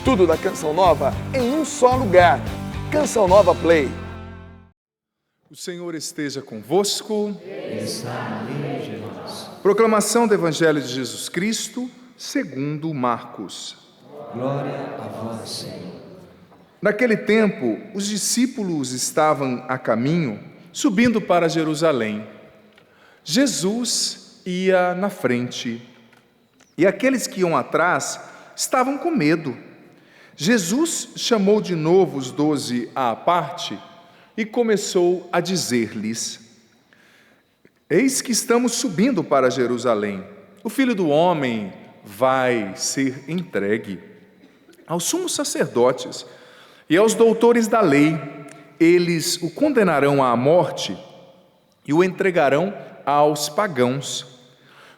Tudo da Canção Nova em um só lugar. Canção Nova Play. O Senhor esteja convosco. Ele está no meio de nós. Proclamação do Evangelho de Jesus Cristo, segundo Marcos. Glória a vós, Senhor. Naquele tempo, os discípulos estavam a caminho, subindo para Jerusalém. Jesus ia na frente, e aqueles que iam atrás estavam com medo. Jesus chamou de novo os 12 à parte e começou a dizer-lhes: Eis que estamos subindo para Jerusalém. O Filho do Homem vai ser entregue aos sumos sacerdotes e aos doutores da lei. Eles o condenarão à morte e o entregarão aos pagãos.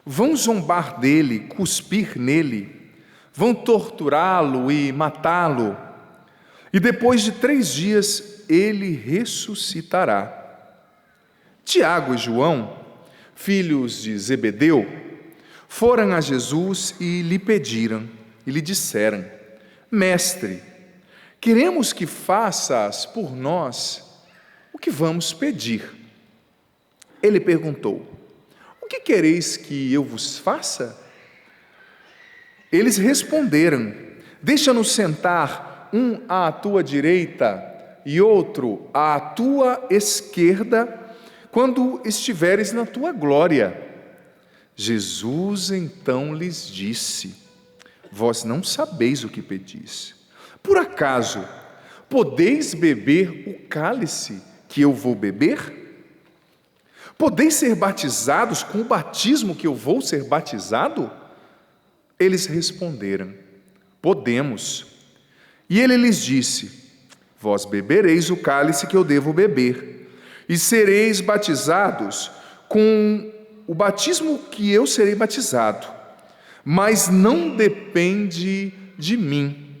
Vão zombar dele, cuspir nele, vão torturá-lo e matá-lo. E depois de 3 dias ele ressuscitará. Tiago e João, filhos de Zebedeu, foram a Jesus e lhe pediram, e lhe disseram: Mestre, queremos que faças por nós o que vamos pedir. Ele perguntou: O que quereis que eu vos faça? Eles responderam: Deixa-nos sentar, um à tua direita e outro à tua esquerda, quando estiveres na tua glória. Jesus então lhes disse: Vós não sabeis o que pedis. Por acaso podeis beber o cálice que eu vou beber? Podeis ser batizados com o batismo que eu vou ser batizado? Eles responderam: Podemos. E ele lhes disse: Vós bebereis o cálice que eu devo beber, e sereis batizados com o batismo que eu serei batizado. Mas não depende de mim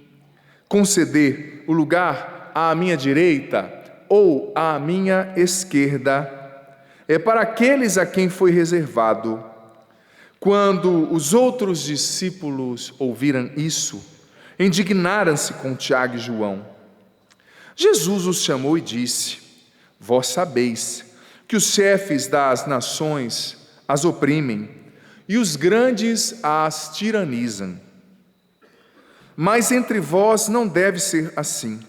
conceder o lugar à minha direita ou à minha esquerda. É para aqueles a quem foi reservado. Quando os outros discípulos ouviram isso, indignaram-se com Tiago e João. Jesus os chamou e disse: Vós sabeis que os chefes das nações as oprimem e os grandes as tiranizam. Mas entre vós não deve ser assim.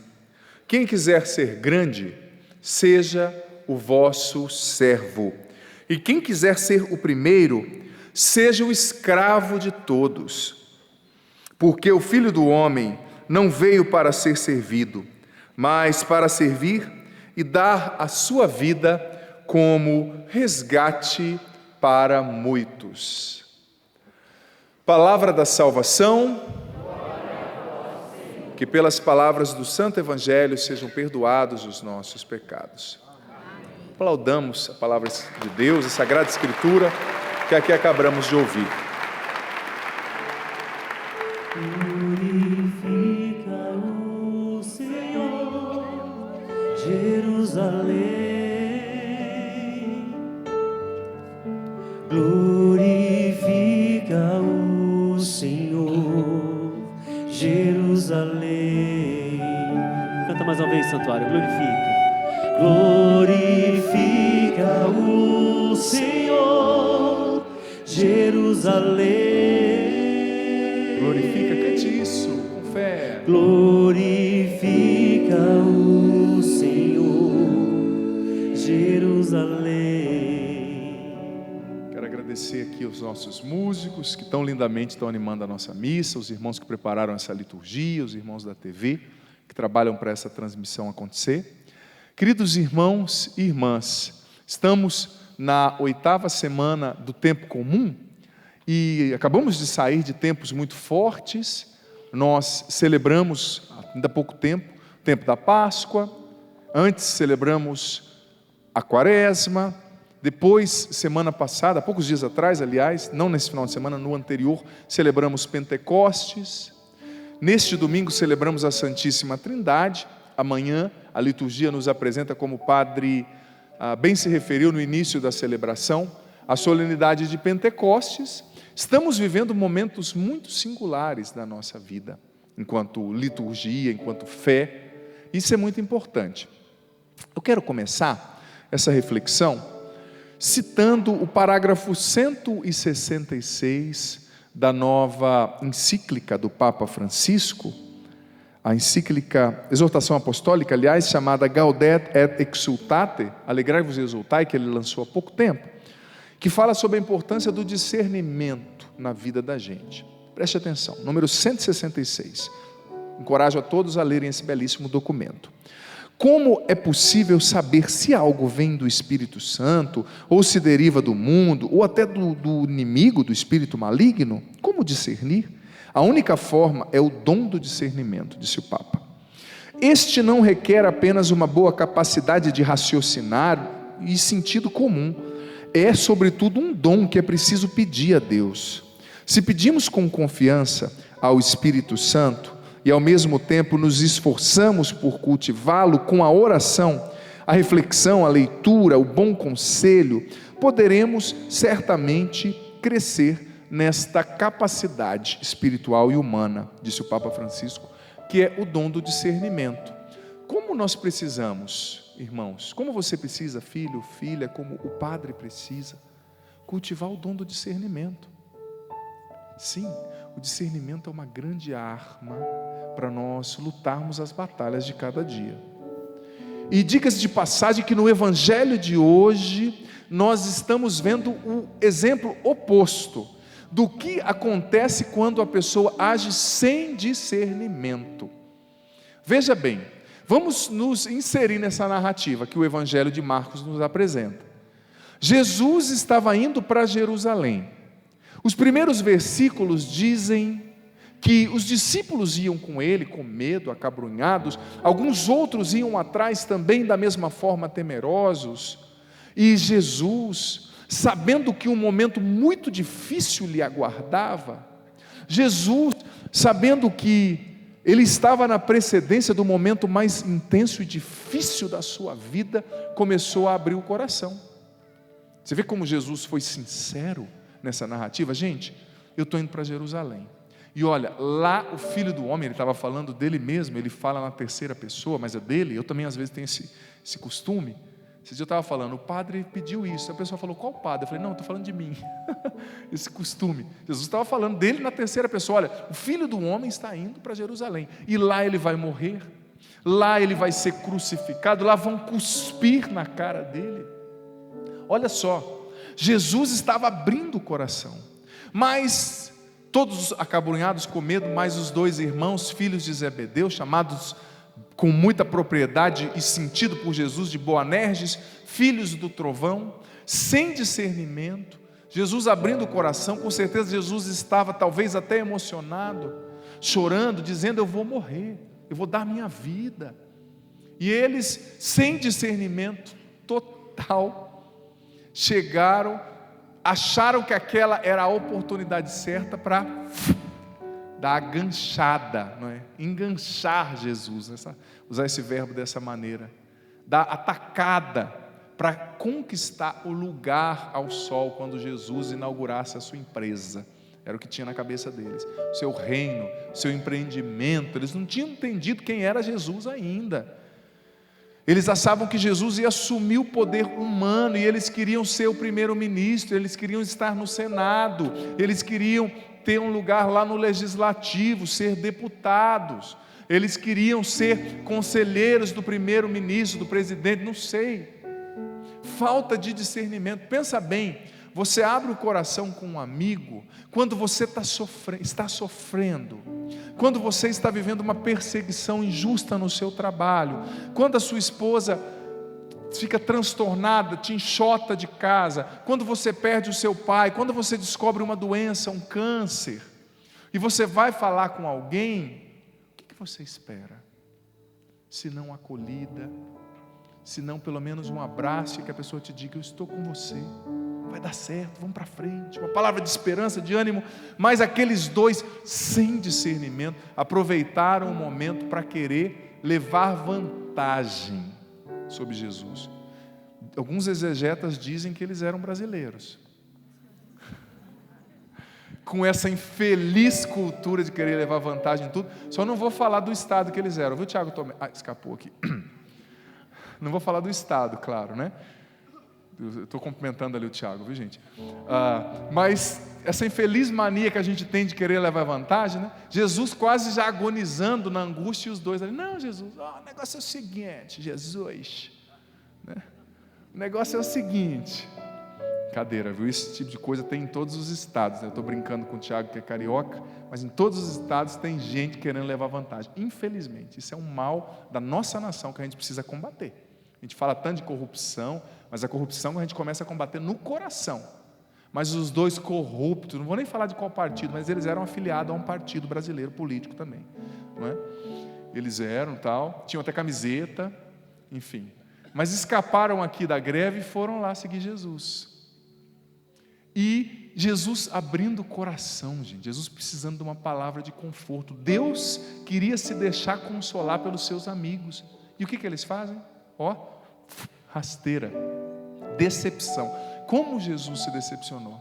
Quem quiser ser grande, seja o vosso servo. E quem quiser ser o primeiro, seja o escravo de todos. Porque o Filho do Homem não veio para ser servido, mas para servir e dar a sua vida como resgate para muitos. Palavra da salvação. Que pelas palavras do Santo Evangelho sejam perdoados os nossos pecados. Aplaudamos a palavra de Deus, a Sagrada Escritura, que aqui acabamos de ouvir. Glorifica o Senhor, Jerusalém. Glorifica o Senhor, Jerusalém. Canta mais uma vez, santuário. Glorifica o Senhor, Jerusalém. Glorifica, cante isso com fé. Glorifica o Senhor, Jerusalém. Quero agradecer aqui aos nossos músicos que tão lindamente estão animando a nossa missa, os irmãos que prepararam essa liturgia, os irmãos da TV que trabalham para essa transmissão acontecer. Queridos irmãos e irmãs, estamos na 8ª semana do tempo comum e acabamos de sair de tempos muito fortes. Nós celebramos ainda há pouco tempo o tempo da Páscoa, antes celebramos a Quaresma, depois, semana passada, há poucos dias atrás, aliás, não nesse final de semana, no anterior, celebramos Pentecostes. Neste domingo celebramos a Santíssima Trindade. Amanhã a liturgia nos apresenta, como o padre bem se referiu no início da celebração, a solenidade de Pentecostes. Estamos vivendo momentos muito singulares da nossa vida. enquanto liturgia, enquanto fé. Isso é muito importante. Eu quero começar essa reflexão citando o parágrafo 166 da nova encíclica do Papa Francisco, a encíclica, exortação apostólica, aliás, chamada Gaudet et Exsultate, Alegrai-vos e Exultai, que ele lançou há pouco tempo, que fala sobre a importância do discernimento na vida da gente. Preste atenção, número 166. Encorajo a todos a lerem esse belíssimo documento. Como é possível saber se algo vem do Espírito Santo, ou se deriva do mundo, ou até do inimigo, do espírito maligno? Como discernir? A única forma é o dom do discernimento, disse o Papa. Este não requer apenas uma boa capacidade de raciocinar e sentido comum. É, sobretudo, um dom que é preciso pedir a Deus. Se pedimos com confiança ao Espírito Santo, e ao mesmo tempo nos esforçamos por cultivá-lo com a oração, a reflexão, a leitura, o bom conselho, poderemos certamente crescer nesta capacidade espiritual e humana, disse o Papa Francisco, que é o dom do discernimento. Como nós precisamos, irmãos, como você precisa, filho, filha, como o padre precisa, cultivar o dom do discernimento. Sim, o discernimento é uma grande arma para nós lutarmos as batalhas de cada dia. E diga-se de passagem que no evangelho de hoje nós estamos vendo o exemplo oposto do que acontece quando a pessoa age sem discernimento. Veja bem, vamos nos inserir nessa narrativa que o evangelho de Marcos nos apresenta. Jesus estava indo para Jerusalém. Os primeiros versículos dizem que os discípulos iam com ele, com medo, acabrunhados, alguns outros iam atrás também da mesma forma temerosos, e Jesus, sabendo que um momento muito difícil lhe aguardava, Jesus, sabendo que ele estava na precedência do momento mais intenso e difícil da sua vida, começou a abrir o coração. Você vê como Jesus foi sincero nessa narrativa? Gente, eu estou indo para Jerusalém, e olha, lá o Filho do Homem, ele estava falando dele mesmo, ele fala na terceira pessoa, mas é dele. Eu também às vezes tenho esse costume. Esse dia eu estava falando, o padre pediu isso, a pessoa falou, qual padre? Eu falei, não, estou falando de mim. Esse costume, Jesus estava falando dele na terceira pessoa. Olha, o Filho do Homem está indo para Jerusalém, e lá ele vai morrer, lá ele vai ser crucificado, lá vão cuspir na cara dele. Olha só, Jesus estava abrindo o coração, mas todos acabrunhados com medo, mais os dois irmãos, filhos de Zebedeu, chamados com muita propriedade e sentido por Jesus de Boanerges, filhos do trovão, sem discernimento. Jesus abrindo o coração, com certeza Jesus estava talvez até emocionado, chorando, dizendo, eu vou morrer, eu vou dar minha vida. E eles, sem discernimento total, chegaram, acharam que aquela era a oportunidade certa para dar a ganchada, não é? Enganchar Jesus, usar esse verbo dessa maneira, dar a tacada para conquistar o lugar ao sol quando Jesus inaugurasse a sua empresa. Era o que tinha na cabeça deles, o seu reino, o seu empreendimento. Eles não tinham entendido quem era Jesus ainda. Eles achavam que Jesus ia assumir o poder humano, e eles queriam ser o primeiro-ministro, eles queriam estar no Senado, eles queriam ter um lugar lá no Legislativo, ser deputados, eles queriam ser conselheiros do primeiro-ministro, do presidente, não sei. Falta de discernimento. Pensa bem, você abre o coração com um amigo quando você está sofrendo, quando você está vivendo uma perseguição injusta no seu trabalho, quando a sua esposa fica transtornada, te enxota de casa, quando você perde o seu pai, quando você descobre uma doença, um câncer, e você vai falar com alguém, o que você espera? Se não acolhida, se não pelo menos um abraço, e que a pessoa te diga, eu estou com você, vai dar certo, vamos para frente, uma palavra de esperança, de ânimo. Mas aqueles dois, sem discernimento, aproveitaram o momento para querer levar vantagem sobre Jesus. Alguns exegetas dizem que eles eram brasileiros. com essa infeliz cultura de querer levar vantagem em tudo. Só não vou falar do estado que eles eram, viu, Tiago? Escapou aqui. Não vou falar do estado, claro, né? Estou cumprimentando ali o Tiago, viu, gente? Mas essa infeliz mania que a gente tem de querer levar vantagem, né? Jesus quase já agonizando na angústia, e os dois ali, não, Jesus, o negócio é o seguinte, Jesus, né? O negócio é o seguinte, cadeira, viu? Esse tipo de coisa tem em todos os estados, né? Eu estou brincando com o Tiago que é carioca, mas em todos os estados tem gente querendo levar vantagem. Infelizmente, isso é um mal da nossa nação que a gente precisa combater. A gente fala tanto de corrupção, mas a corrupção a gente começa a combater no coração. Mas os dois corruptos, não vou nem falar de qual partido, mas eles eram afiliados a um partido brasileiro político também, não é? Eles eram tal, tinham até camiseta, enfim. Mas escaparam aqui da greve e foram lá seguir Jesus. E Jesus abrindo o coração, gente, Jesus precisando de uma palavra de conforto. Deus queria se deixar consolar pelos seus amigos. E o que eles fazem? Rasteira, decepção. Como Jesus se decepcionou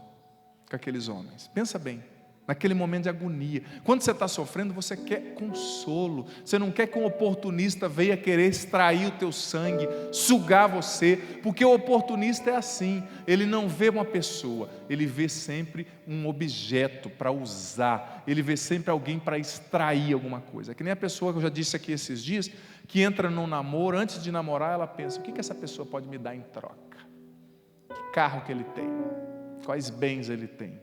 com aqueles homens? Pensa bem, naquele momento de agonia. Quando você está sofrendo, você quer consolo. Você não quer que um oportunista venha querer extrair o teu sangue, sugar você, porque o oportunista é assim, ele não vê uma pessoa, ele vê sempre um objeto para usar, ele vê sempre alguém para extrair alguma coisa. É que nem a pessoa que eu já disse aqui esses dias, que entra num namoro, antes de namorar ela pensa, o que essa pessoa pode me dar em troca? Que carro que ele tem? Quais bens ele tem?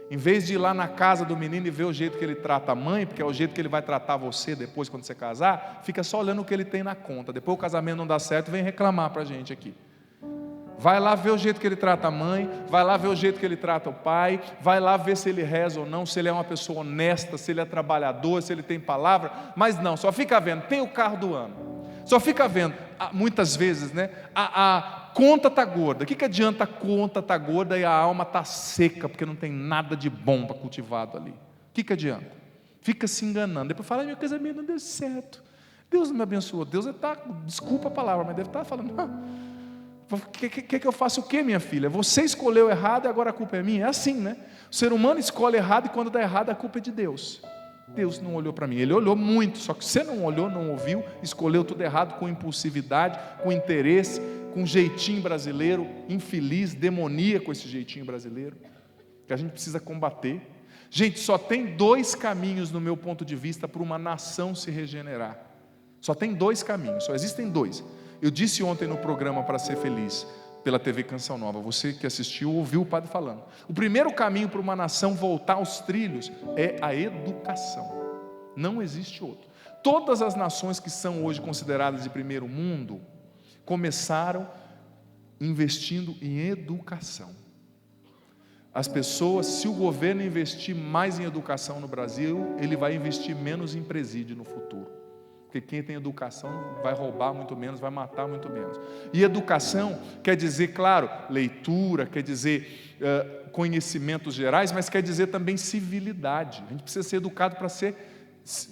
Em vez de ir lá na casa do menino e ver o jeito que ele trata a mãe, porque é o jeito que ele vai tratar você depois quando você casar, fica só olhando o que ele tem na conta. Depois o casamento não dá certo, vem reclamar para a gente aqui. Vai lá ver o jeito que ele trata a mãe, vai lá ver o jeito que ele trata o pai, vai lá ver se ele reza ou não, se ele é uma pessoa honesta, se ele é trabalhador, se ele tem palavra, mas não, só fica vendo, tem o carro do ano, só fica vendo, muitas vezes, né, a conta está gorda. O que adianta a conta estar gorda e a alma está seca, porque não tem nada de bom para cultivado ali? O que adianta? Fica se enganando, depois fala, meu casamento não deu certo, Deus não me abençoou, Deus está, desculpa a palavra, mas deve estar falando, que eu faço o quê, minha filha? Você escolheu errado e agora a culpa é minha? É assim, né? O ser humano escolhe errado e quando dá errado a culpa é de Deus. Deus não olhou para mim, Ele olhou muito, só que você não olhou, não ouviu, escolheu tudo errado com impulsividade, com interesse, com jeitinho brasileiro, infeliz, demoníaco esse jeitinho brasileiro, que a gente precisa combater. Gente, só tem 2 caminhos no meu ponto de vista para uma nação se regenerar. Só tem 2 caminhos, só existem 2. Eu disse ontem no programa Para Ser Feliz, pela TV Canção Nova, você que assistiu ouviu o padre falando. O primeiro caminho para uma nação voltar aos trilhos é a educação. Não existe outro. Todas as nações que são hoje consideradas de primeiro mundo começaram investindo em educação. As pessoas, se o governo investir mais em educação no Brasil, ele vai investir menos em presídio no futuro. Porque quem tem educação vai roubar muito menos, vai matar muito menos. E educação quer dizer, claro, leitura, quer dizer conhecimentos gerais, mas quer dizer também civilidade. A gente precisa ser educado para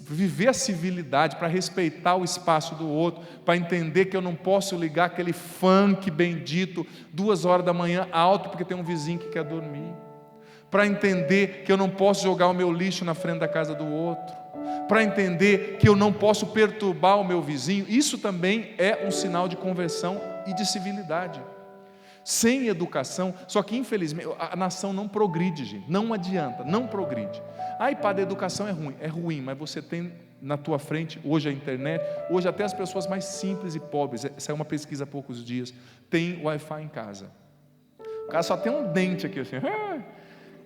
viver a civilidade, para respeitar o espaço do outro, para entender que eu não posso ligar aquele funk bendito 2 horas da manhã alto porque tem um vizinho que quer dormir, para entender que eu não posso jogar o meu lixo na frente da casa do outro, para entender que eu não posso perturbar o meu vizinho. Isso também é um sinal de conversão e de civilidade. Sem educação, só que infelizmente a nação não progride, gente, não adianta, não progride. Ai, padre, a educação é ruim, mas você tem na tua frente, hoje a internet, hoje até as pessoas mais simples e pobres, essa é uma pesquisa há poucos dias, tem Wi-Fi em casa. O cara só tem um dente aqui assim,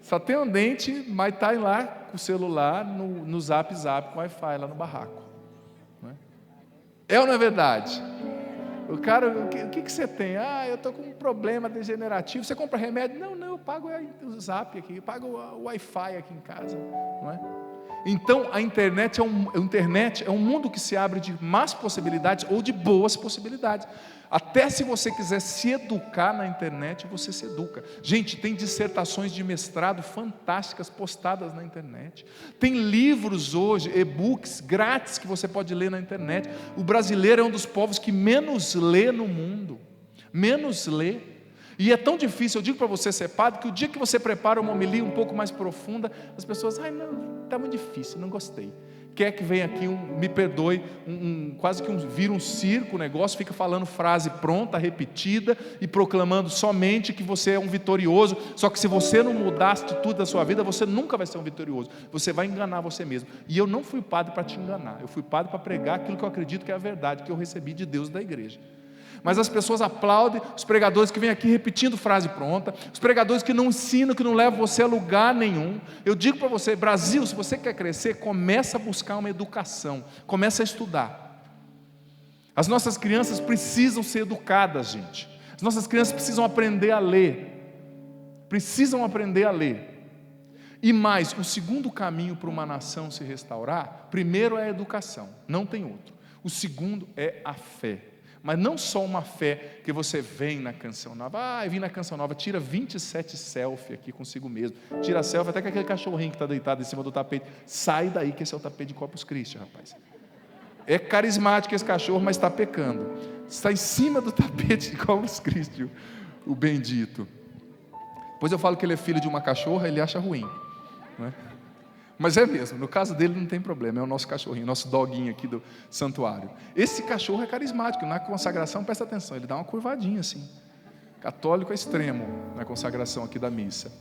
só tem um dente, mas está lá com o celular no zap com Wi-Fi lá no barraco. Não é? É ou não é verdade? O cara, o que você tem? Eu estou com um problema degenerativo. Você compra remédio? Não, eu pago o zap aqui, eu pago o Wi-Fi aqui em casa. Não é? Então a internet é um mundo que se abre de más possibilidades ou de boas possibilidades. Até se você quiser se educar na internet, você se educa. Gente, tem dissertações de mestrado fantásticas postadas na internet. Tem livros hoje, e-books grátis que você pode ler na internet. O brasileiro é um dos povos que menos lê no mundo. Menos lê. E é tão difícil, eu digo para você ser padre, que o dia que você prepara uma homilia um pouco mais profunda, as pessoas, não, está muito difícil, não gostei. Quer que venha aqui, me perdoe, quase que vira um circo o negócio, fica falando frase pronta, repetida, e proclamando somente que você é um vitorioso, só que se você não mudar a atitude da sua vida, você nunca vai ser um vitorioso, você vai enganar você mesmo. E eu não fui padre para te enganar, eu fui padre para pregar aquilo que eu acredito que é a verdade, que eu recebi de Deus da igreja. Mas as pessoas aplaudem os pregadores que vêm aqui repetindo frase pronta, os pregadores que não ensinam, que não levam você a lugar nenhum. Eu digo para você, Brasil, se você quer crescer, começa a buscar uma educação, começa a estudar. As nossas crianças precisam ser educadas, gente. As nossas crianças precisam aprender a ler. Precisam aprender a ler. E mais, o segundo caminho para uma nação se restaurar, primeiro é a educação, não tem outro. O segundo é a fé. Mas não só uma fé que você vem na Canção Nova, eu vim na Canção Nova, tira 27 selfies aqui consigo mesmo, tira selfie até com aquele cachorrinho que está deitado em cima do tapete, sai daí que esse é o tapete de Corpus Christi, rapaz. É carismático esse cachorro, mas está pecando, está em cima do tapete de Corpus Christi, o bendito. Depois eu falo que ele é filho de uma cachorra, ele acha ruim, não é? Mas é mesmo, no caso dele não tem problema, é o nosso cachorrinho, nosso doguinho aqui do santuário. Esse cachorro é carismático, na consagração, presta atenção, ele dá uma curvadinha assim, católico extremo na consagração aqui da missa.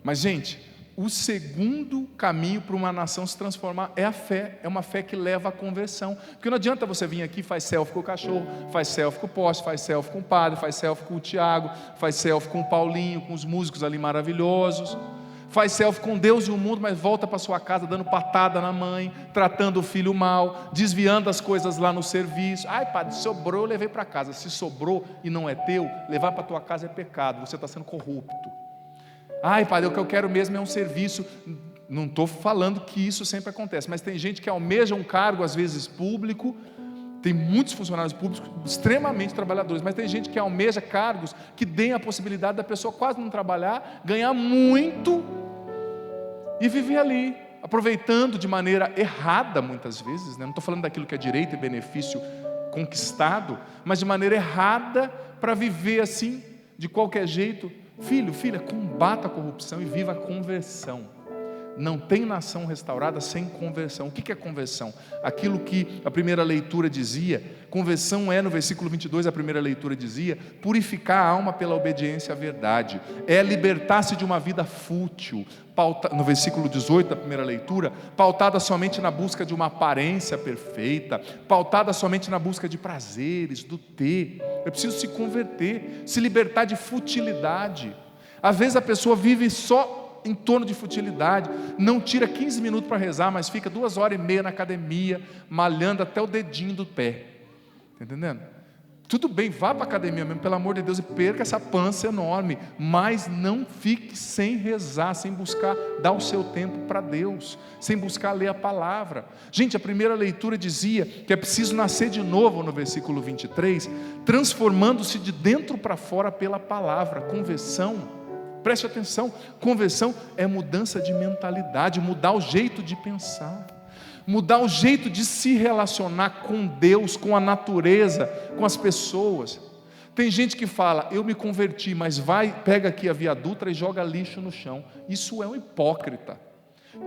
Mas gente, o segundo caminho para uma nação se transformar é a fé, é uma fé que leva à conversão, porque não adianta você vir aqui e faz selfie com o cachorro, faz selfie com o poste, faz selfie com o padre, faz selfie com o Tiago, faz selfie com o Paulinho, com os músicos ali maravilhosos, faz selfie com Deus e o mundo, mas volta para sua casa dando patada na mãe, tratando o filho mal, desviando as coisas lá no serviço. Ai, padre, sobrou, eu levei para casa. Se sobrou e não é teu, levar para tua casa é pecado, você está sendo corrupto. Ai, padre, o que eu quero mesmo é um serviço. Não estou falando que isso sempre acontece, mas tem gente que almeja um cargo, às vezes público, tem muitos funcionários públicos extremamente trabalhadores, mas tem gente que almeja cargos que deem a possibilidade da pessoa quase não trabalhar, ganhar muito e viver ali, aproveitando de maneira errada muitas vezes, né? Não estou falando daquilo que é direito e benefício conquistado, mas de maneira errada para viver assim, de qualquer jeito. Filho, filha, combata a corrupção e viva a conversão. Não tem nação restaurada sem conversão. O que é conversão? Aquilo que a primeira leitura dizia, conversão é, no versículo 22, a primeira leitura dizia, purificar a alma pela obediência à verdade, é libertar-se de uma vida fútil, no versículo 18 da primeira leitura, pautada somente na busca de uma aparência perfeita, pautada somente na busca de prazeres, do ter. Eu preciso se converter, se libertar de futilidade. Às vezes a pessoa vive só em torno de futilidade, não tira 15 minutos para rezar, mas fica 2h30 na academia, malhando até o dedinho do pé, está entendendo? Tudo bem, vá para a academia mesmo, pelo amor de Deus, e perca essa pança enorme, mas não fique sem rezar, sem buscar dar o seu tempo para Deus, sem buscar ler a palavra. Gente, a primeira leitura dizia que é preciso nascer de novo, no versículo 23, transformando-se de dentro para fora pela palavra, conversão. Preste atenção, conversão é mudança de mentalidade, mudar o jeito de pensar, mudar o jeito de se relacionar com Deus, com a natureza, com as pessoas. Tem gente que fala, eu me converti, mas pega aqui a Via Dutra e joga lixo no chão. Isso é um hipócrita.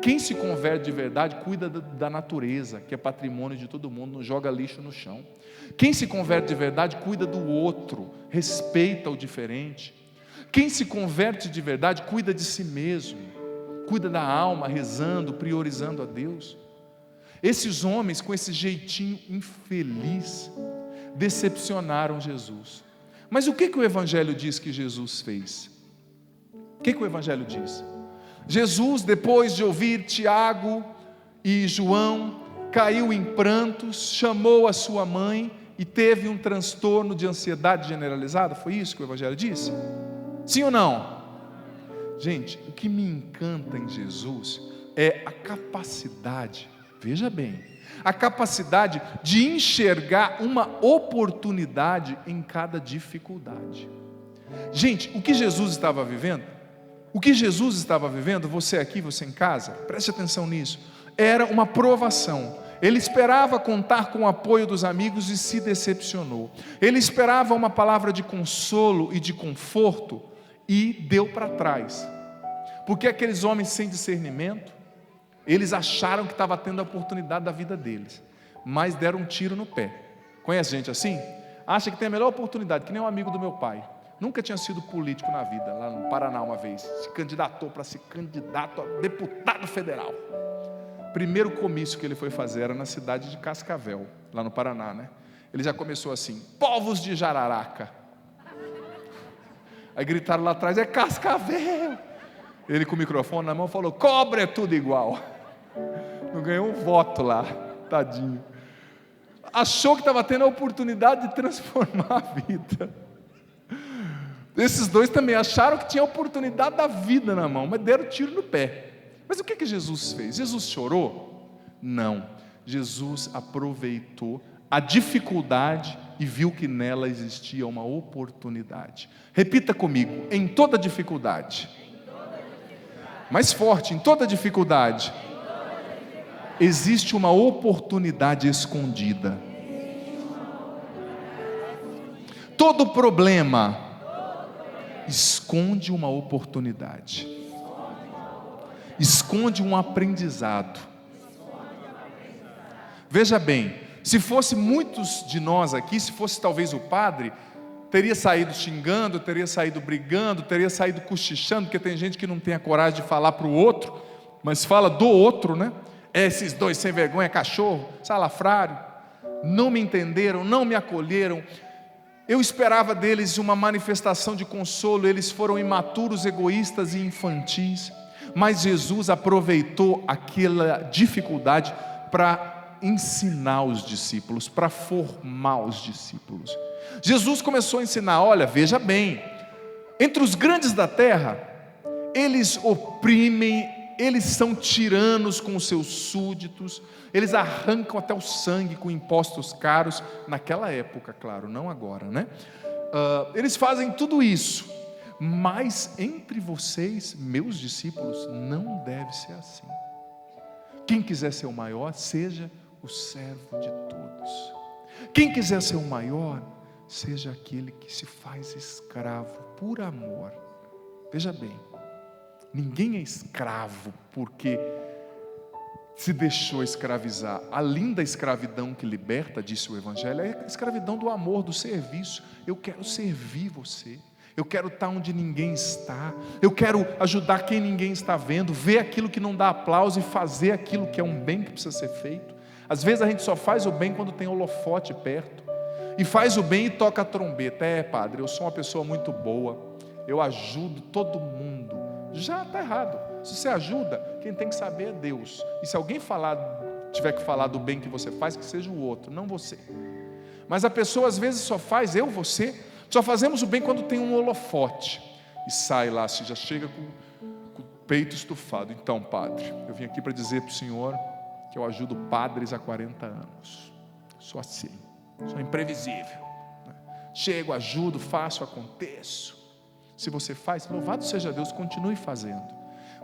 Quem se converte de verdade, cuida da natureza, que é patrimônio de todo mundo, não joga lixo no chão. Quem se converte de verdade, cuida do outro, respeita o diferente. Quem se converte de verdade, cuida de si mesmo, cuida da alma, rezando, priorizando a Deus. Esses homens, com esse jeitinho infeliz, decepcionaram Jesus. Mas o que o Evangelho diz que Jesus fez? O que o Evangelho diz? Jesus, depois de ouvir Tiago e João, caiu em prantos, chamou a sua mãe e teve um transtorno de ansiedade generalizada. Foi isso que o Evangelho disse? Sim ou não? Gente, o que me encanta em Jesus é a capacidade, veja bem, a capacidade de enxergar uma oportunidade em cada dificuldade. Gente, o que Jesus estava vivendo? O que Jesus estava vivendo, você aqui, você em casa, preste atenção nisso, era uma provação, Ele esperava contar com o apoio dos amigos e se decepcionou. Ele esperava uma palavra de consolo e de conforto e deu para trás. Porque aqueles homens sem discernimento, eles acharam que estava tendo a oportunidade da vida deles, mas deram um tiro no pé. Conhece gente assim? Acha que tem a melhor oportunidade, que nem um amigo do meu pai. Nunca tinha sido político na vida, lá no Paraná uma vez. Se candidatou para ser candidato a deputado federal. Primeiro comício que ele foi fazer era na cidade de Cascavel, lá no Paraná, né? Ele já começou assim: povos de Jararaca. Aí gritaram lá atrás: é Cascavel. Ele com o microfone na mão falou: cobra é tudo igual. Não ganhou um voto lá, tadinho. Achou que estava tendo a oportunidade de transformar a vida. Esses dois também acharam que tinha a oportunidade da vida na mão, mas deram tiro no pé. Mas o que Jesus fez? Jesus chorou? Não. Jesus aproveitou a dificuldade e viu que nela existia uma oportunidade. Repita comigo: em toda dificuldade. Mais forte: em toda dificuldade existe uma oportunidade escondida. Todo problema esconde uma oportunidade, esconde um aprendizado. Veja bem, se fosse muitos de nós aqui, se fosse talvez o padre, teria saído xingando, teria saído brigando, teria saído cochichando, porque tem gente que não tem a coragem de falar para o outro, mas fala do outro, né? Esses dois sem vergonha, cachorro, salafrário, não me entenderam, não me acolheram. Eu esperava deles uma manifestação de consolo, eles foram imaturos, egoístas e infantis. Mas Jesus aproveitou aquela dificuldade para ensinar os discípulos, para formar os discípulos. Jesus começou a ensinar: olha, veja bem, entre os grandes da terra, eles oprimem, eles são tiranos com os seus súditos, eles arrancam até o sangue com impostos caros, naquela época, claro, não agora, né? Eles fazem tudo isso, mas entre vocês, meus discípulos, não deve ser assim. Quem quiser ser o maior, seja o servo de todos. Quem quiser ser o maior, seja aquele que se faz escravo por amor. Veja bem, ninguém é escravo porque se deixou escravizar. A linda escravidão que liberta, disse o Evangelho, é a escravidão do amor, do serviço. Eu quero servir você, eu quero estar onde ninguém está, eu quero ajudar quem ninguém está vendo, ver aquilo que não dá aplauso e fazer aquilo que é um bem que precisa ser feito. Às vezes a gente só faz o bem quando tem holofote perto, e faz o bem e toca a trombeta. Padre, eu sou uma pessoa muito boa, eu ajudo todo mundo. Já está errado. Se você ajuda, quem tem que saber é Deus. E se alguém tiver que falar do bem que você faz, que seja o outro, não você. Mas a pessoa às vezes só faz, você, só fazemos o bem quando tem um holofote. E sai lá, já chega com o peito estufado. Então, padre, eu vim aqui para dizer para o senhor que eu ajudo padres há 40 anos. Sou assim, sou imprevisível. Chego, ajudo, faço, aconteço. Se você faz, louvado seja Deus, continue fazendo,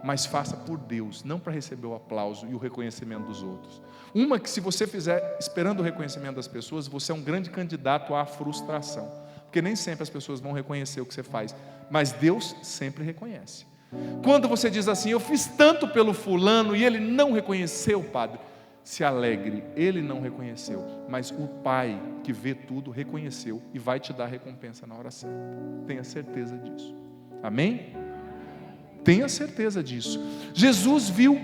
mas faça por Deus, não para receber o aplauso e o reconhecimento dos outros. Uma que se você fizer esperando o reconhecimento das pessoas, você é um grande candidato à frustração, porque nem sempre as pessoas vão reconhecer o que você faz, mas Deus sempre reconhece. Quando você diz assim: eu fiz tanto pelo fulano e ele não reconheceu, padre, se alegre, ele não reconheceu, mas o Pai que vê tudo reconheceu e vai te dar a recompensa na hora certa. Tenha certeza disso. Amém? Tenha certeza disso. Jesus viu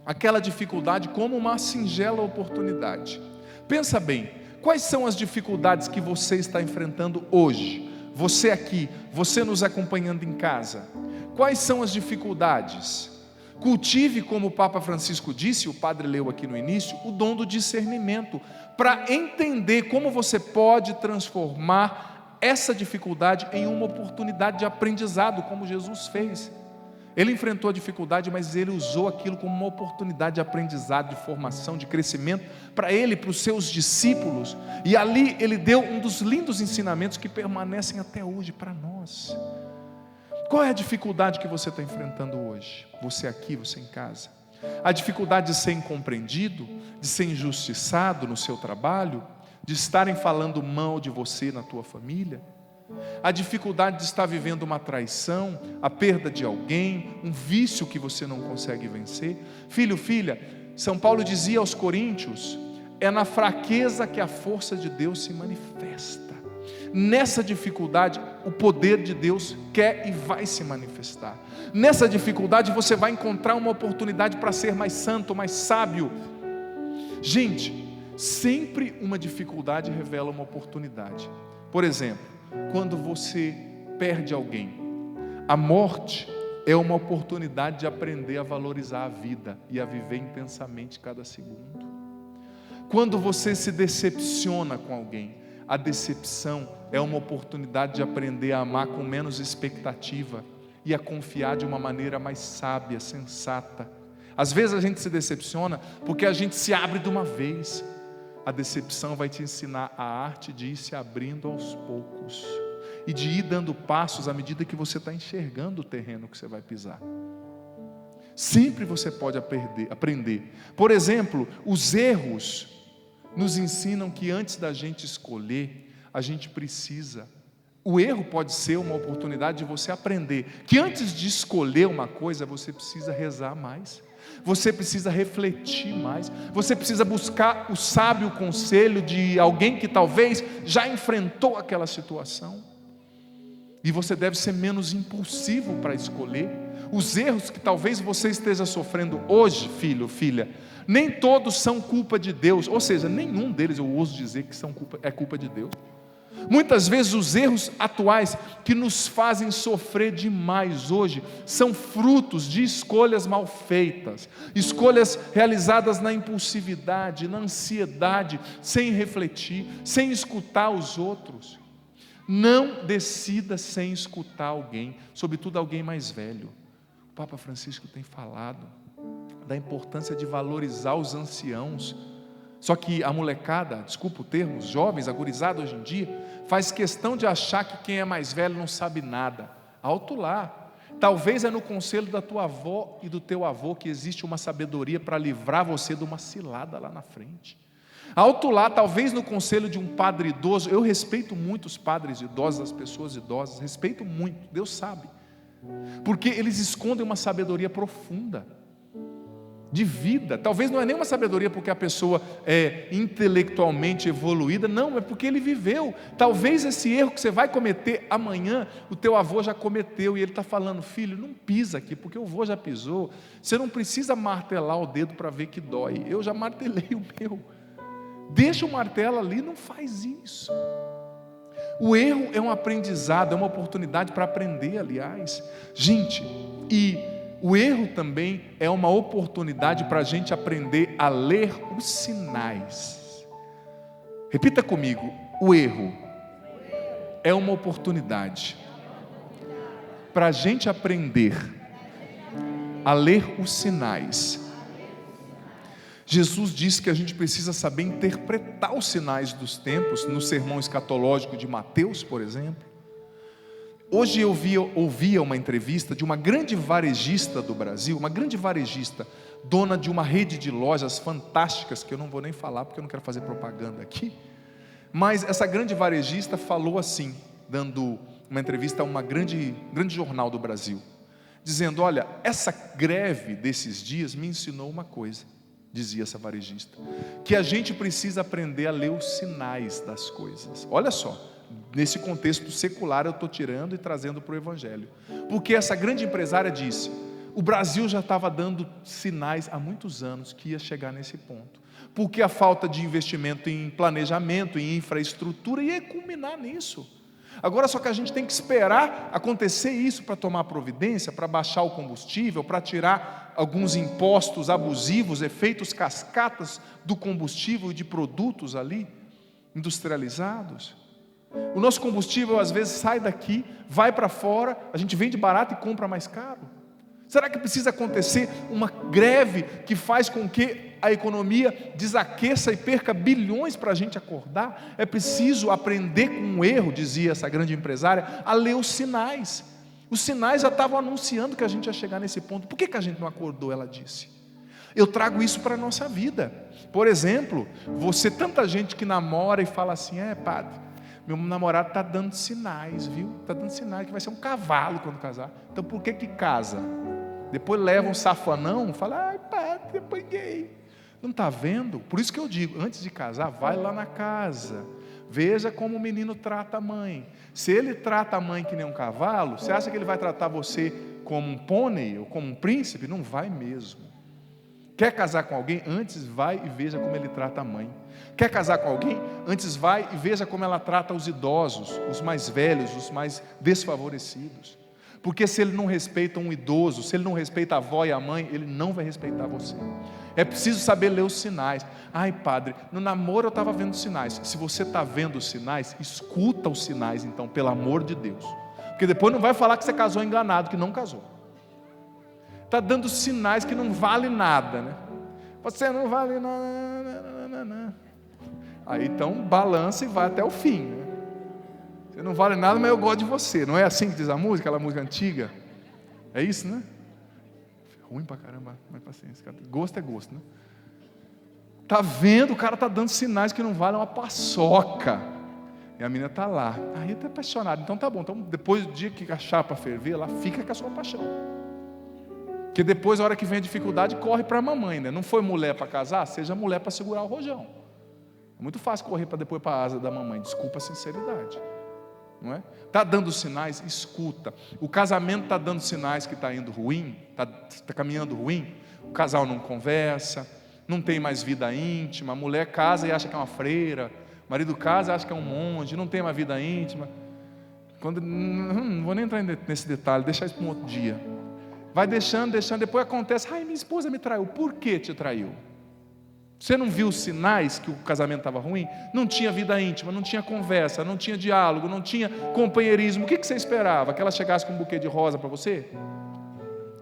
aquela dificuldade como uma singela oportunidade. Pensa bem, quais são as dificuldades que você está enfrentando hoje? Você aqui, você nos acompanhando em casa. Quais são as dificuldades? Cultive, como o Papa Francisco disse, o padre leu aqui no início, o dom do discernimento, para entender como você pode transformar essa dificuldade em uma oportunidade de aprendizado, como Jesus fez. Ele enfrentou a dificuldade, mas ele usou aquilo como uma oportunidade de aprendizado, de formação, de crescimento, para ele, para os seus discípulos, e ali ele deu um dos lindos ensinamentos que permanecem até hoje para nós. Qual é a dificuldade que você está enfrentando hoje? Você aqui, você em casa. A dificuldade de ser incompreendido, de ser injustiçado no seu trabalho, de estarem falando mal de você na tua família, a dificuldade de estar vivendo uma traição, a perda de alguém, um vício que você não consegue vencer. Filho, filha, São Paulo dizia aos Coríntios, é na fraqueza que a força de Deus se manifesta. Nessa dificuldade, o poder de Deus quer e vai se manifestar. Nessa dificuldade, você vai encontrar uma oportunidade para ser mais santo, mais sábio. Gente, sempre uma dificuldade revela uma oportunidade. Por exemplo, quando você perde alguém, a morte é uma oportunidade de aprender a valorizar a vida e a viver intensamente cada segundo. Quando você se decepciona com alguém, a decepção é uma oportunidade de aprender a amar com menos expectativa e a confiar de uma maneira mais sábia, sensata. Às vezes a gente se decepciona porque a gente se abre de uma vez. A decepção vai te ensinar a arte de ir se abrindo aos poucos e de ir dando passos à medida que você está enxergando o terreno que você vai pisar. Sempre você pode aprender. Por exemplo, os erros nos ensinam que antes da gente escolher, a gente precisa. O erro pode ser uma oportunidade de você aprender que antes de escolher uma coisa, você precisa rezar mais. Você precisa refletir mais, você precisa buscar o sábio conselho de alguém que talvez já enfrentou aquela situação, e você deve ser menos impulsivo para escolher. Os erros que talvez você esteja sofrendo hoje, filho, filha, nem todos são culpa de Deus, ou seja, nenhum deles eu ouso dizer que é culpa de Deus. Muitas vezes os erros atuais que nos fazem sofrer demais hoje são frutos de escolhas mal feitas, escolhas realizadas na impulsividade, na ansiedade, sem refletir, sem escutar os outros. Não decida sem escutar alguém, sobretudo alguém mais velho. O Papa Francisco tem falado da importância de valorizar os anciãos. Só que a molecada, desculpa o termo, os jovens, a gurizada hoje em dia, faz questão de achar que quem é mais velho não sabe nada. Alto lá. Talvez é no conselho da tua avó e do teu avô que existe uma sabedoria para livrar você de uma cilada lá na frente. Alto lá, talvez no conselho de um padre idoso. Eu respeito muito os padres idosos, as pessoas idosas, respeito muito, Deus sabe. Porque eles escondem uma sabedoria profunda de vida. Talvez não é nem uma sabedoria porque a pessoa é intelectualmente evoluída, não, é porque ele viveu. Talvez esse erro que você vai cometer amanhã, o teu avô já cometeu, e ele está falando, filho, não pisa aqui, porque o avô já pisou. Você não precisa martelar o dedo para ver que dói, eu já martelei o meu. Deixa o martelo ali, não faz isso. O erro é um aprendizado, é uma oportunidade para aprender, aliás. Gente, e o erro também é uma oportunidade para a gente aprender a ler os sinais. Repita comigo, o erro é uma oportunidade para a gente aprender a ler os sinais. Jesus disse que a gente precisa saber interpretar os sinais dos tempos, no sermão escatológico de Mateus, por exemplo. Hoje eu ouvia uma entrevista de uma grande varejista do Brasil, uma grande varejista, dona de uma rede de lojas fantásticas, que eu não vou nem falar, porque eu não quero fazer propaganda aqui, mas essa grande varejista falou assim, dando uma entrevista a uma grande jornal do Brasil, dizendo, olha, essa greve desses dias me ensinou uma coisa, dizia essa varejista, que a gente precisa aprender a ler os sinais das coisas. Olha só, nesse contexto secular eu estou tirando e trazendo para o Evangelho, porque essa grande empresária disse, o Brasil já estava dando sinais há muitos anos que ia chegar nesse ponto, porque a falta de investimento em planejamento, em infraestrutura ia culminar nisso. Agora só que a gente tem que esperar acontecer isso para tomar providência, para baixar o combustível, para tirar alguns impostos abusivos, efeitos cascatas do combustível e de produtos ali, industrializados. O nosso combustível às vezes sai daqui, vai para fora, a gente vende barato e compra mais caro. Será que precisa acontecer uma greve que faz com que a economia desaqueça e perca bilhões para a gente acordar? É preciso aprender com o erro, dizia essa grande empresária, a ler os sinais. Os sinais já estavam anunciando que a gente ia chegar nesse ponto. Por que a gente não acordou, ela disse? Eu trago isso para a nossa vida. Por exemplo, tanta gente que namora e fala assim: padre, meu namorado está dando sinais, viu? Está dando sinais que vai ser um cavalo quando casar. Então por que casa? Depois leva um safanão e fala: padre, apanhei. Não está vendo? Por isso que eu digo, antes de casar, vai lá na casa. Veja como o menino trata a mãe. Se ele trata a mãe que nem um cavalo, você acha que ele vai tratar você como um pônei ou como um príncipe? Não vai mesmo. Quer casar com alguém? Antes vai e veja como ele trata a mãe. Quer casar com alguém? Antes vai e veja como ela trata os idosos, os mais velhos, os mais desfavorecidos. Porque se ele não respeita um idoso, se ele não respeita a avó e a mãe, ele não vai respeitar você. É preciso saber ler os sinais. Padre, no namoro eu estava vendo sinais. Se você está vendo os sinais, escuta os sinais então, pelo amor de Deus. Porque depois não vai falar que você casou enganado, que não casou. Está dando sinais que não vale nada, né? Você não vale nada. Aí então balança e vai até o fim, né? Você não vale nada, mas eu gosto de você. Não é assim que diz a música, aquela música antiga? É isso, né? Ruim pra caramba, mas paciência. Gosto é gosto, né? Tá vendo? O cara tá dando sinais que não valem uma paçoca. E a menina tá lá. Aí ele tá apaixonado. Então tá bom. Então depois do dia que a chapa ferver, ela fica com a sua paixão. Porque depois, a hora que vem a dificuldade, corre para a mamãe, né? Não foi mulher para casar? Seja mulher para segurar o rojão. É muito fácil correr para depois para a asa da mamãe. Desculpa a sinceridade. Não é? Está dando sinais? Escuta. O casamento está dando sinais que está indo ruim, está caminhando ruim. O casal não conversa, não tem mais vida íntima. A mulher casa e acha que é uma freira. O marido casa e acha que é um monge. Não tem mais vida íntima. Não vou nem entrar nesse detalhe, deixar isso para um outro dia. Vai deixando, depois acontece: minha esposa me traiu. Por que te traiu? Você não viu os sinais que o casamento estava ruim? Não tinha vida íntima, não tinha conversa, não tinha diálogo, não tinha companheirismo. O que você esperava? Que ela chegasse com um buquê de rosa para você?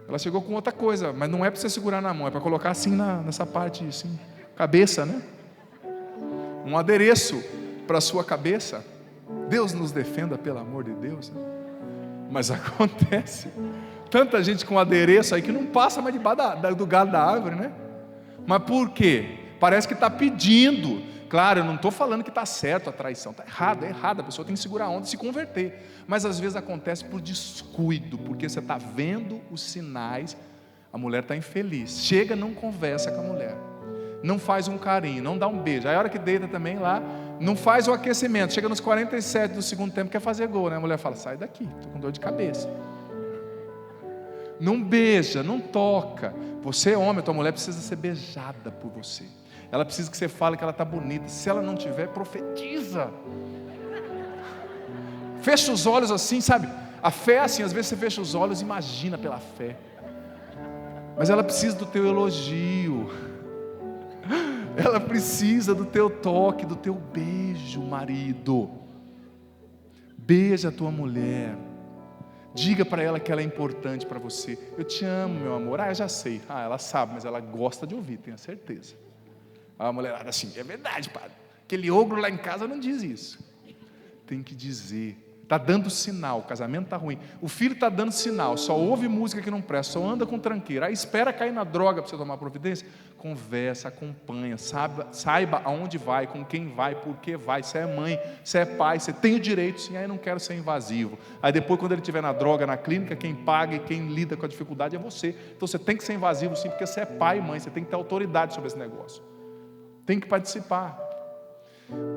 Ela chegou com outra coisa, mas não é para você segurar na mão, é para colocar assim nessa parte, assim, cabeça, né? Um adereço para a sua cabeça. Deus nos defenda, pelo amor de Deus, né? Mas acontece. Tanta gente com adereço aí que não passa mais debaixo do galho da árvore, né? Mas por quê? Parece que está pedindo. Claro, eu não estou falando que está certo a traição, está errado, é errado, a pessoa tem que segurar a onda e se converter. Mas às vezes acontece por descuido, porque você está vendo os sinais, a mulher está infeliz, chega, não conversa com a mulher, não faz um carinho, não dá um beijo, aí a hora que deita também lá, não faz o aquecimento, chega nos 47 do segundo tempo, quer fazer gol, né? A mulher fala: sai daqui, estou com dor de cabeça. Não beija, não toca. Você é homem, a tua mulher precisa ser beijada por você. Ela precisa que você fale que ela está bonita. Se ela não tiver, profetiza. Fecha os olhos assim, sabe? A fé é assim, às vezes você fecha os olhos e imagina pela fé. Mas ela precisa do teu elogio. Ela precisa do teu toque, do teu beijo, marido. Beija a tua mulher. Diga para ela que ela é importante para você. Eu te amo, meu amor. Eu já sei. Ela sabe, mas ela gosta de ouvir, tenho certeza. A mulherada assim: é verdade, padre. Aquele ogro lá em casa não diz isso. Tem que dizer. Está dando sinal, o casamento está ruim. O filho está dando sinal, só ouve música que não presta, só anda com tranqueira. Aí espera cair na droga para você tomar providência. Conversa, acompanha, saiba aonde vai, com quem vai, por que vai. Você é mãe, você é pai, você tem o direito, sim. Aí não quero ser invasivo. Aí depois, quando ele estiver na droga, na clínica, quem paga e quem lida com a dificuldade é você. Então você tem que ser invasivo, sim, porque você é pai e mãe, você tem que ter autoridade sobre esse negócio. Tem que participar.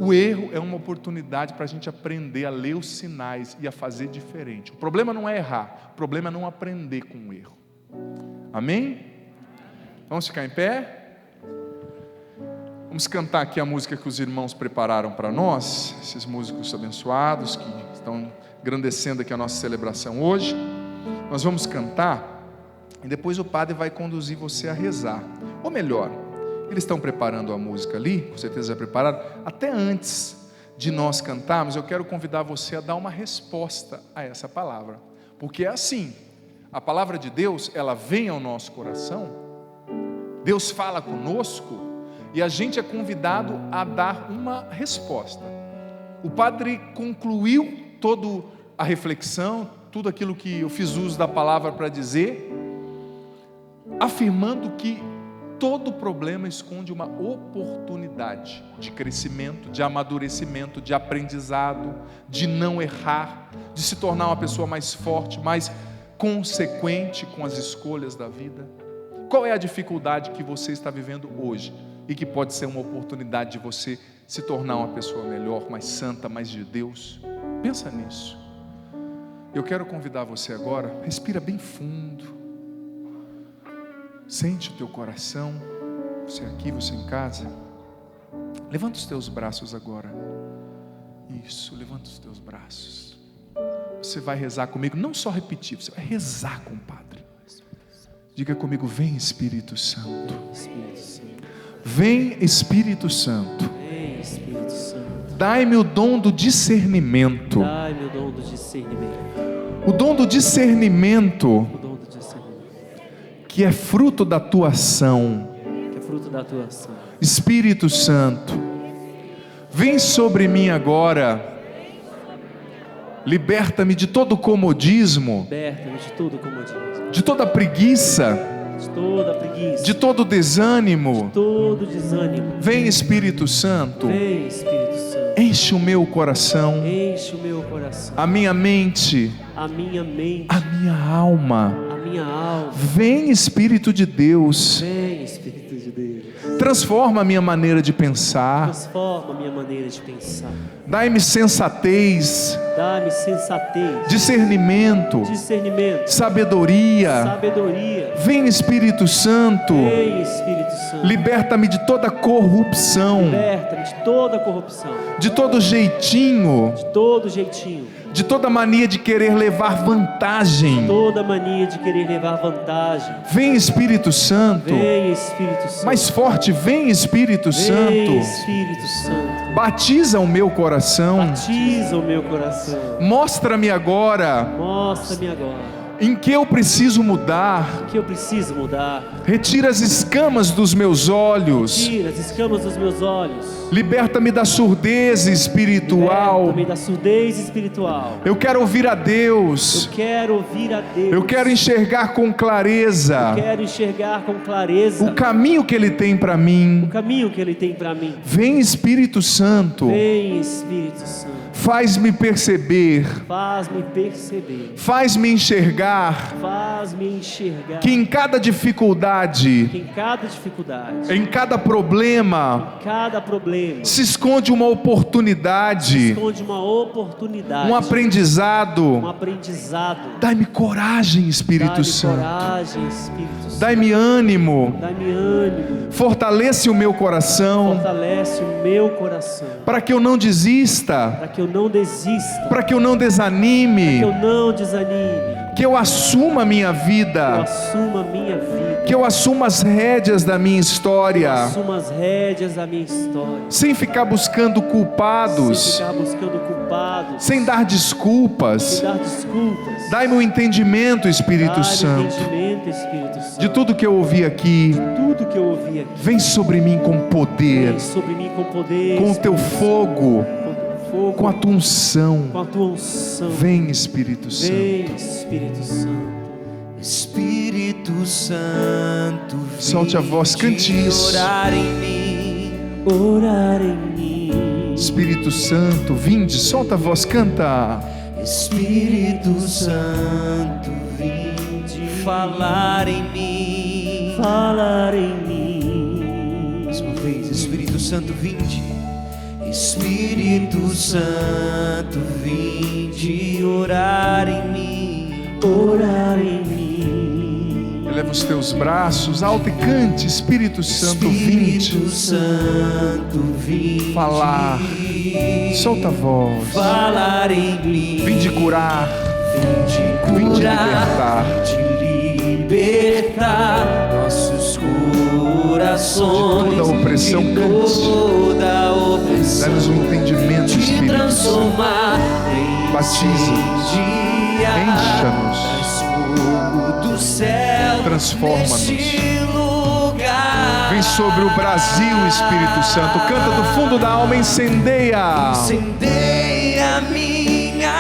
O erro é uma oportunidade para a gente aprender a ler os sinais e a fazer diferente. O problema não é errar, o problema é não aprender com o erro. Amém? Vamos ficar em pé? Vamos cantar aqui a música que os irmãos prepararam para nós, esses músicos abençoados que estão engrandecendo aqui a nossa celebração hoje. Nós vamos cantar e depois o padre vai conduzir você a rezar. Ou melhor, eles estão preparando a música ali, com certeza já prepararam. Até antes de nós cantarmos, eu quero convidar você a dar uma resposta a essa palavra. Porque é assim, a palavra de Deus, ela vem ao nosso coração, Deus fala conosco, e a gente é convidado a dar uma resposta. O padre concluiu toda a reflexão, tudo aquilo que eu fiz uso da palavra para dizer, afirmando que todo problema esconde uma oportunidade de crescimento, de amadurecimento, de aprendizado, de não errar, de se tornar uma pessoa mais forte, mais consequente com as escolhas da vida. Qual é a dificuldade que você está vivendo hoje e que pode ser uma oportunidade de você se tornar uma pessoa melhor, mais santa, mais de Deus? Pensa nisso. Eu quero convidar você agora, respira bem fundo. Sente o teu coração, você aqui, você em casa. Levanta os teus braços agora. Isso, levanta os teus braços. Você vai rezar comigo, não só repetir, você vai rezar com o Padre. Diga comigo: vem Espírito Santo. Vem Espírito Santo. Vem, Espírito Santo. Dai-me o dom do discernimento. Dai-me o dom do discernimento. O dom do discernimento, O dom do discernimento, que é fruto da tua ação. que é fruto da tua ação. Espírito Santo, vem sobre mim agora. Liberta-me de todo comodismo, Liberta-me de todo comodismo, de toda preguiça, de toda preguiça, de todo desânimo. todo desânimo. Vem Espírito Santo, Vem, Espírito Santo. enche o meu coração, Enche o meu coração, a minha mente, a minha mente, a minha alma. a minha alma. Vem Espírito de Deus, Vem, Espírito de Deus. transforma a minha maneira de pensar. Transforma a minha maneira de pensar. Dai-me sensatez, Dá-me sensatez, discernimento, discernimento, sabedoria. sabedoria. Vem Espírito Santo, Vem, Espírito Santo. liberta-me de toda corrupção, Liberta-me de toda corrupção, de todo jeitinho, de todo jeitinho, de toda mania de querer levar vantagem. toda mania de querer levar vantagem. Vem Espírito Santo, Vem, Espírito Santo. mais forte, vem Espírito Vem, Santo, Espírito Santo. batiza o meu coração, Batiza o meu coração. mostra-me agora Mostra-me agora em que eu preciso mudar, o que eu preciso mudar. retira as escamas dos meus olhos, Tira as escamas dos meus olhos. liberta-me da surdez espiritual. Liberta-me da surdez espiritual. Eu quero ouvir a Deus, Eu quero ouvir a Deus. eu quero enxergar com clareza Quero enxergar com clareza o caminho que Ele tem para o mim. caminho que Ele tem para mim. Vem Espírito Santo, Vem, Espírito Santo. faz-me perceber, Faz-me perceber. faz-me enxergar Faz-me enxergar que em cada dificuldade, que em cada dificuldade, em cada problema, cada problema, se esconde uma oportunidade, esconde uma oportunidade, um um aprendizado. aprendizado. Dai-me coragem, Espírito Dá-me Santo. coragem, Espírito Santo. Dai-me ânimo. Dá-me ânimo. Fortalece o meu coração Fortalece o meu coração, para que eu não desista, para que eu não desista, para que eu não que desanime, eu não desanime, que eu assuma a minha que eu vida, assuma a minha vida, que eu assuma as rédeas da minha que eu história, assuma as rédeas da minha história, sem ficar buscando sem culpados, ficar buscando culpados, sem dar desculpas. sem dar desculpas. Dai-me o entendimento, Espírito Dá-me Santo, entendimento, Espírito Santo, de tudo que eu ouvi aqui. tudo que eu ouvi aqui. Vem sobre mim com poder, Vem sobre mim com poder, com o teu fogo, com fogo, com a tua unção. com a tua unção. Vem, Espírito Santo. Vem, Espírito Santo. Espírito Santo, Solte a voz, cante isso. orar em mim. Orar em mim. Espírito Santo, vinde, solta a voz, canta. Espírito Santo, vinde falar em mim. Falar em mim. Mais uma vez, Espírito Santo, vinde. Espírito Santo, vinde orar em mim. Orar em mim. Eleva os teus braços, alto e cante. Espírito Santo, Espírito vinde Santo, vinde falar. Solta a voz. falar em mim. Vinde curar. Vinde Vinde curar, vinde libertar nossos corações De toda opressão, de cante. toda opressão, Dá-nos um entendimento, te Espírito Santo. transformar em Batiza-nos. dia, Encha-nos. traz fogo do céu, Transforma-nos. neste lugar. Vem sobre o Brasil, Espírito Santo. Canta do fundo da alma, incendeia. Incendeia minha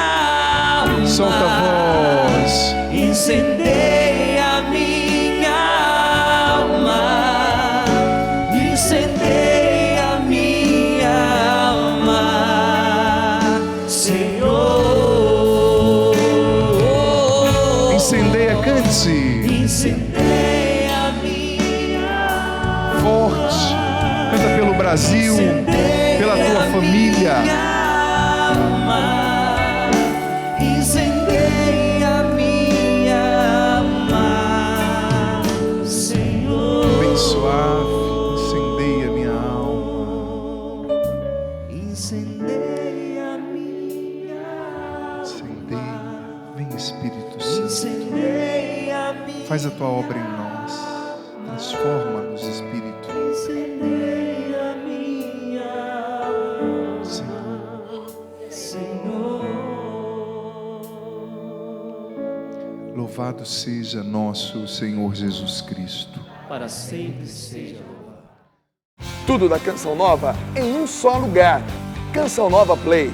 alma. Solta a voz. Incendeia minha alma. forte, incendeia minha forte. Canta pelo Brasil, pela tua família. alma, incendeia minha alma, Senhor. Bem suave, incendeia minha alma. Incendeia minha alma, Incendeia, vem Espírito Santo. incendeia minha Faz a tua obra em nós. Transforma-nos, Espírito. incendeia minha alma, Senhor. Senhor. Louvado seja nosso Senhor Jesus Cristo. Para sempre seja. Tudo da Canção Nova em um só lugar. Canção Nova Play.